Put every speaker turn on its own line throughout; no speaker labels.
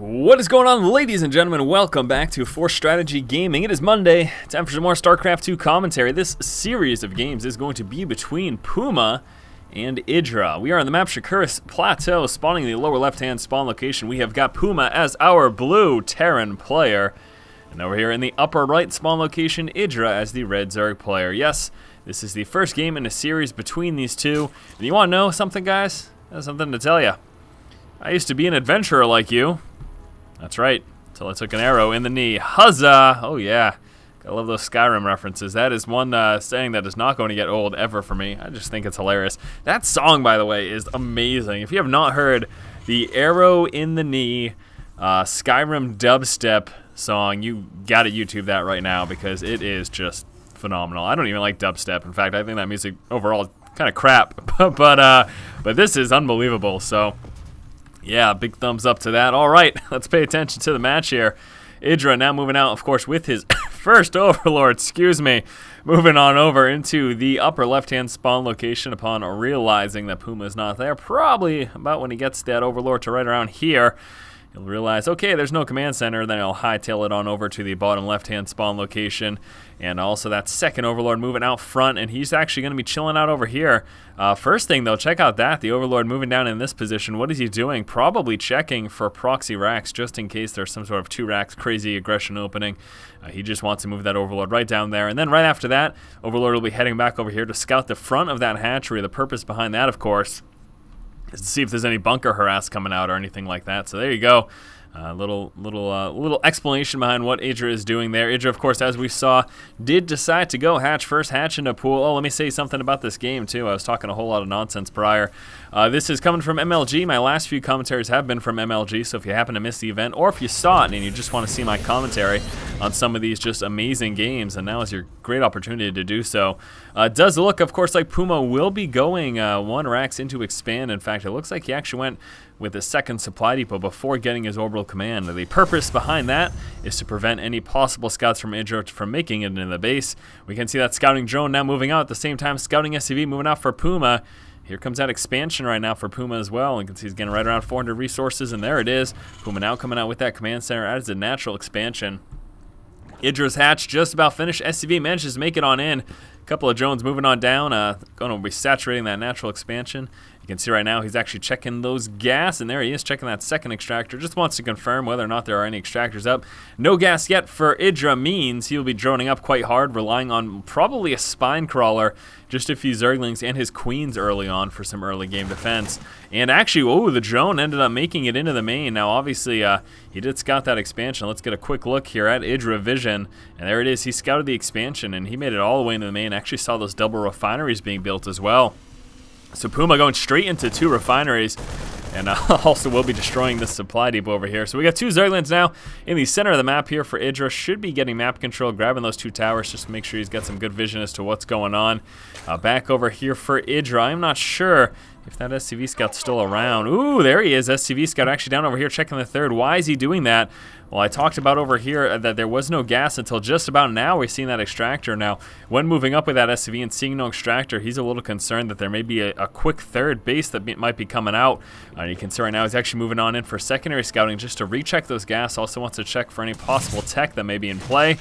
What is going on, ladies and gentlemen? Welcome back to Force Strategy Gaming. It is Monday, time for some more StarCraft 2 commentary. This series of games is going to be between PuMa and IdrA. We are on the map Shakuris Plateau, spawning in the lower left-hand spawn location. We have got PuMa as our blue Terran player. And over here in the upper right spawn location, IdrA as the red Zerg player. Yes, this is the first game in a series between these two. And you want to know something, guys? I have something to tell you. I used to be an adventurer like you. That's right, until I took an arrow in the knee. Huzzah! Oh yeah, I love those Skyrim references. That is one saying that is not going to get old ever for me. I just think it's hilarious. That song, by the way, is amazing. If you have not heard the arrow in the knee Skyrim dubstep song, you gotta YouTube that right now because it is just phenomenal. I don't even like dubstep. In fact, I think that music overall kind of crap, but this is unbelievable. So yeah, big thumbs up to that. All right, let's pay attention to the match here. IdrA now moving out, of course, with his first Overlord, moving on over into the upper left-hand spawn location upon realizing that PuMa is not there. Probably about when he gets that Overlord to right around here, he'll realize, okay, there's no command center. Then he'll hightail it on over to the bottom left-hand spawn location. And also that second Overlord moving out front, and he's actually going to be chilling out over here. First thing, though, check out that. The Overlord moving down in this position. What is he doing? Probably checking for proxy racks, just in case there's some sort of 2 racks crazy aggression opening. He just wants to move that Overlord right down there. And then right after that, Overlord will be heading back over here to scout the front of that hatchery. The purpose behind that, of course, is to see if there's any bunker harass coming out or anything like that. So there you go. Little explanation behind what IdrA is doing there. IdrA, of course, as we saw, did decide to go hatch first, hatch into pool. Oh, let me say something about this game, too. I was talking a whole lot of nonsense prior. This is coming from MLG. My last few commentaries have been from MLG, so if you happen to miss the event, or if you saw it and you just want to see my commentary on some of these just amazing games, and now is your great opportunity to do so. It does look, of course, like PuMa will be going 1 racks into expand. In fact, it looks like he actually went with a second supply depot before getting his orbital command. The purpose behind that is to prevent any possible scouts from IdrA from making it into the base. We can see that scouting drone now moving out at the same time. Scouting SCV moving out for PuMa. Here comes that expansion right now for PuMa as well. And you can see he's getting right around 400 resources, and there it is. PuMa now coming out with that command center as a natural expansion. IdrA's hatch just about finished. SCV manages to make it on in. A couple of drones moving on down, going to be saturating that natural expansion. You can see right now he's actually checking those gas, and there he is checking that second extractor. Just wants to confirm whether or not there are any extractors up. No gas yet for IdrA means he'll be droning up quite hard, relying on probably a spine crawler, just a few Zerglings and his queens early on for some early game defense. And actually, oh, the drone ended up making it into the main. Now, obviously, he did scout that expansion. Let's get a quick look here at IdrA Vision. And there it is. He scouted the expansion, and he made it all the way into the main. Actually saw those double refineries being built as well. So PuMa going straight into 2 refineries, and also will be destroying this supply depot over here. So we got 2 Zerglings now in the center of the map here for IdrA. Should be getting map control, grabbing those 2 towers just to make sure he's got some good vision as to what's going on. Back over here for IdrA. I'm not sure if that SCV Scout's still around. Ooh, there he is. SCV Scout actually down over here checking the third. Why is he doing that? Well, I talked about over here that there was no gas until just about now. We're seeing that extractor. Now, when moving up with that SCV and seeing no extractor, he's a little concerned that there may be a quick third base that might be coming out. You can see right now he's actually moving on in for secondary scouting just to recheck those gas. Also wants to check for any possible tech that may be in play.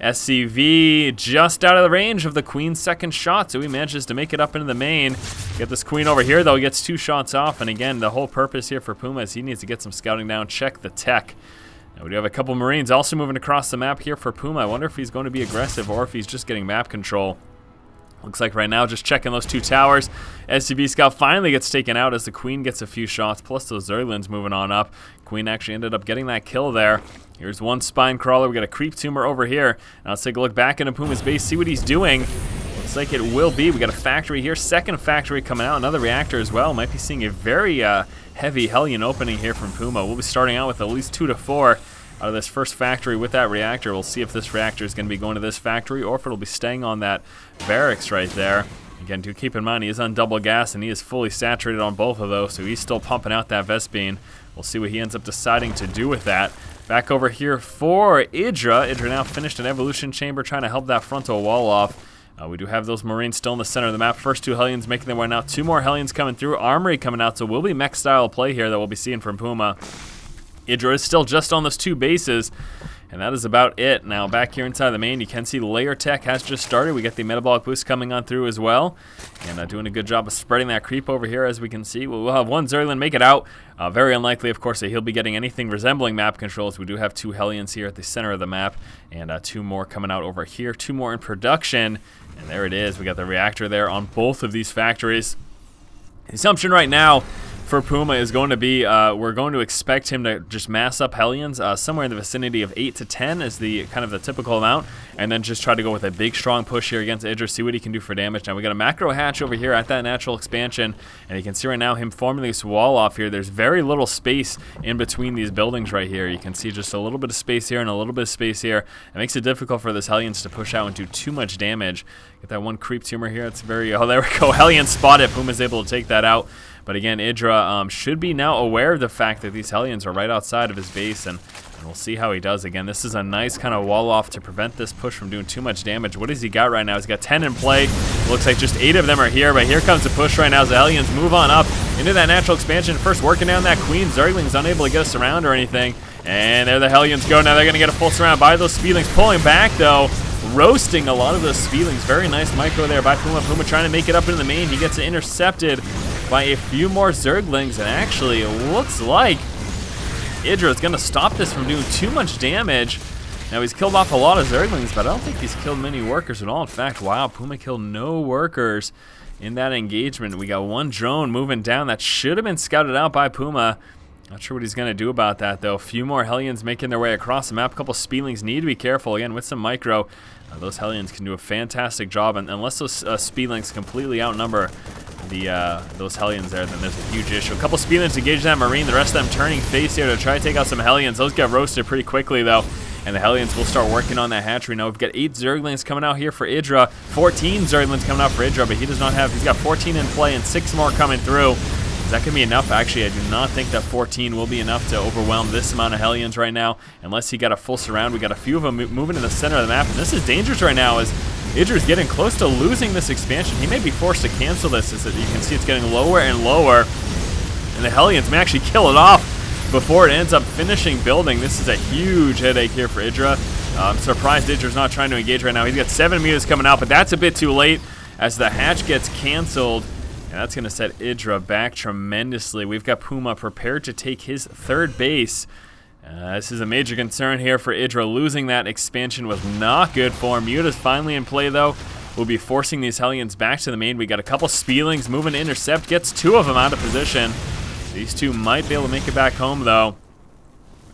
SCV just out of the range of the Queen's second shot, so he manages to make it up into the main. Get this Queen over here, though. He gets 2 shots off, and again, the whole purpose here for PuMa is he needs to get some scouting down, check the tech. Now, we do have a couple Marines also moving across the map here for PuMa. I wonder if he's going to be aggressive or if he's just getting map control. Looks like right now just checking those 2 towers. SCV Scout finally gets taken out as the Queen gets a few shots, plus those Zerglings moving on up. Queen actually ended up getting that kill there. Here's 1 spine crawler. We got a creep tumor over here. Now let's take a look back into PuMa's base, see what he's doing. Looks like it will be. We got a factory here, second factory coming out, another reactor as well. Might be seeing a very heavy Hellion opening here from PuMa. We'll be starting out with at least 2 to 4 out of this first factory with that reactor. We'll see if this reactor is going to be going to this factory or if it'll be staying on that barracks right there. Again, do keep in mind he is on double gas and he is fully saturated on both of those, so he's still pumping out that Vespene. We'll see what he ends up deciding to do with that. Back over here for IdrA. IdrA now finished an evolution chamber trying to help that frontal wall off. We do have those Marines still in the center of the map. First 2 Hellions making their way out. 2 more Hellions coming through. Armory coming out, so will be mech style play here that we'll be seeing from PuMa. IdrA is still just on those 2 bases. And that is about it. Now back here inside the main, you can see layer tech has just started. We got the metabolic boost coming on through as well. And doing a good job of spreading that creep over here, as we can see. We'll have 1 Zerglin make it out. Very unlikely, of course, that he'll be getting anything resembling map controls. We do have 2 Hellions here at the center of the map. And 2 more coming out over here. 2 more in production. And there it is. We got the reactor there on both of these factories. The assumption right now for PuMa is going to be, we're going to expect him to just mass up Hellions somewhere in the vicinity of 8 to 10 is the kind of the typical amount, and then just try to go with a big strong push here against IdrA, see what he can do for damage. Now we got a macro hatch over here at that natural expansion, and you can see right now him forming this wall off here. There's very little space in between these buildings right here. You can see just a little bit of space here and a little bit of space here. It makes it difficult for this Hellions to push out and do too much damage. Get that 1 creep tumor here. It's very, oh, there we go. Hellion spotted. PuMa's able to take that out. But again, IdrA should be now aware of the fact that these Hellions are right outside of his base, and we'll see how he does. Again, this is a nice kind of wall off to prevent this push from doing too much damage. What has he got right now? He's got 10 in play. Looks like just 8 of them are here, but here comes the push right now as the Hellions move on up into that natural expansion. First working down that Queen. Zergling's unable to get us around or anything. And there the Hellions go. Now they're going to get a full surround by those Speedlings. Pulling back, though. Roasting a lot of those Speedlings. Very nice micro there by PuMa. PuMa trying to make it up into the main. He gets it intercepted by a few more Zerglings, and actually it looks like IdrA is going to stop this from doing too much damage. Now he's killed off a lot of Zerglings, but I don't think he's killed many workers at all. In fact, wow, PuMa killed no workers in that engagement. We got 1 drone moving down that should have been scouted out by PuMa. Not sure what he's going to do about that, though. A few more Hellions making their way across the map. A couple Speedlings need to be careful. Again, with some micro, those Hellions can do a fantastic job. And unless those Speedlings completely outnumber those Hellions there, then there's a huge issue. A couple Speedlings engage that Marine. The rest of them turning face here to try to take out some Hellions. Those get roasted pretty quickly, though. And the Hellions will start working on that hatchery. Now we've got 8 Zerglings coming out here for IdrA. 14 Zerglings coming out for IdrA, but he does not have, he's got 14 in play and 6 more coming through. Is that going to be enough? Actually, I do not think that 14 will be enough to overwhelm this amount of Hellions right now, unless he got a full surround. We got a few of them moving to the center of the map, and this is dangerous right now as IdrA's getting close to losing this expansion. He may be forced to cancel this, as you can see it's getting lower and lower, and the Hellions may actually kill it off before it ends up finishing building. This is a huge headache here for IdrA. I'm surprised IdrA's not trying to engage right now. He's got 7 mutas coming out, but that's a bit too late as the hatch gets canceled. And that's going to set IdrA back tremendously. We've got PuMa prepared to take his 3rd base. This is a major concern here for IdrA. Losing that expansion was not good for him. Muta's finally in play, though. We'll be forcing these Hellions back to the main. We got a couple Speedlings moving to intercept. Gets 2 of them out of position. These 2 might be able to make it back home, though.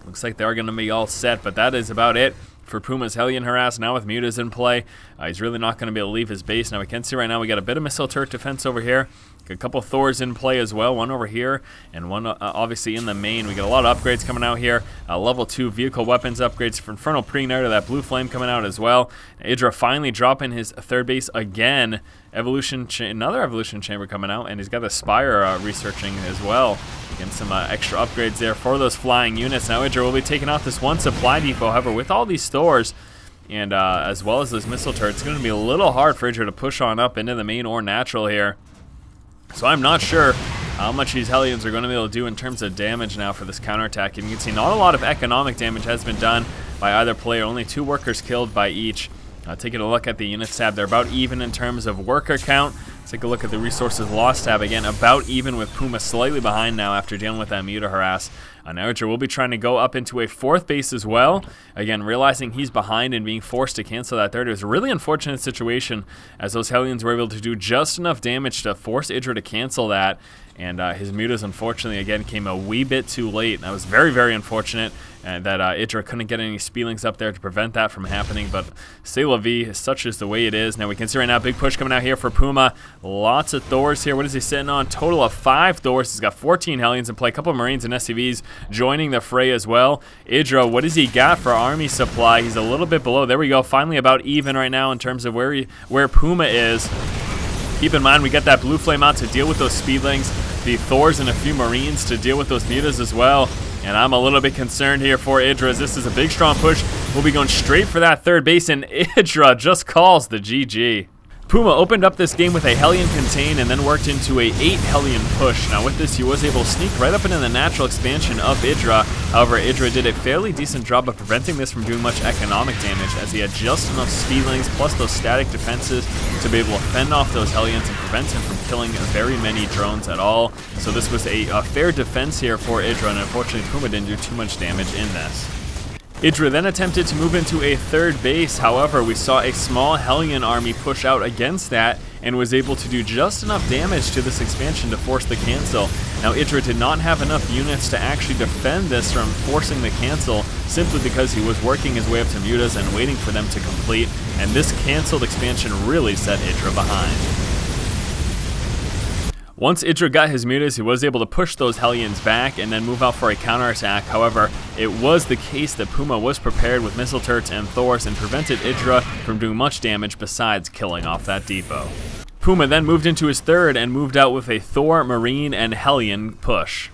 Looks like they're going to be all set, but that is about it for PuMa's Hellion harass. Now with Mutas in play, he's really not going to be able to leave his base. Now we can see right now we got a bit of missile turret defense over here. Got a couple Thors in play as well, 1 over here and 1 obviously in the main. We got a lot of upgrades coming out here. Level 2 vehicle weapons upgrades for Infernal Pre-Igniter, that blue flame coming out as well. IdrA finally dropping his 3rd base again. Another evolution chamber coming out, and he's got the Spire researching as well. Getting some extra upgrades there for those flying units. Now IdrA will be taking out this 1 supply depot. However, with all these Thors and as well as those missile turrets, it's going to be a little hard for IdrA to push on up into the main or natural here. So I'm not sure how much these Hellions are going to be able to do in terms of damage now for this counterattack. And you can see not a lot of economic damage has been done by either player. Only 2 workers killed by each. Taking a look at the units tab, they're about even in terms of worker count. Let's take a look at the resources lost tab again. About even with PuMa slightly behind now after dealing with that Muta harass. Now IdrA will be trying to go up into a 4th base as well. Again, realizing he's behind and being forced to cancel that 3rd. It was a really unfortunate situation as those Hellions were able to do just enough damage to force IdrA to cancel that. And his Mutas, unfortunately, again, came a wee bit too late. That was very, very unfortunate that IdrA couldn't get any Speedlings up there to prevent that from happening. But c'est la vie, such is the way it is. Now we can see right now, big push coming out here for PuMa. Lots of Thors here. What is he sitting on? Total of 5 Thors. He's got 14 Hellions in play. A couple of Marines and SCVs joining the fray as well. IdrA, what does he got for army supply? He's a little bit below. There we go. Finally about even right now in terms of where PuMa is. Keep in mind, we got that blue flame out to deal with those Speedlings, the Thors and a few Marines to deal with those Mutas as well. And I'm a little bit concerned here for IdrA as this is a big, strong push. We'll be going straight for that 3rd base, and IdrA just calls the GG. PuMa opened up this game with a Hellion contain and then worked into a 8 Hellion push. Now with this, he was able to sneak right up into the natural expansion of IdrA. However, IdrA did a fairly decent job of preventing this from doing much economic damage, as he had just enough speedlings plus those static defenses to be able to fend off those Hellions and prevent him from killing very many drones at all. So this was a fair defense here for IdrA, and unfortunately PuMa didn't do too much damage in this. IdrA then attempted to move into a third base. However, we saw a small Hellion army push out against that and was able to do just enough damage to this expansion to force the cancel. Now IdrA did not have enough units to actually defend this from forcing the cancel, simply because he was working his way up to mutas and waiting for them to complete, and this canceled expansion really set IdrA behind. Once IdrA got his mutas, he was able to push those Hellions back and then move out for a counterattack. However, it was the case that PuMa was prepared with missile turrets and Thors and prevented IdrA from doing much damage besides killing off that depot. PuMa then moved into his third and moved out with a Thor, Marine, and Hellion push.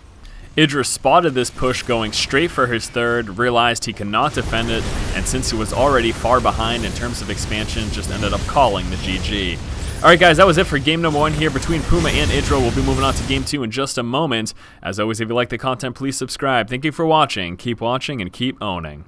IdrA spotted this push going straight for his third, realized he could not defend it, and since he was already far behind in terms of expansion, just ended up calling the GG. Alright guys, that was it for game number 1 here between PuMa and IdrA. We'll be moving on to game 2 in just a moment. As always, if you like the content, please subscribe. Thank you for watching, keep watching, and keep owning.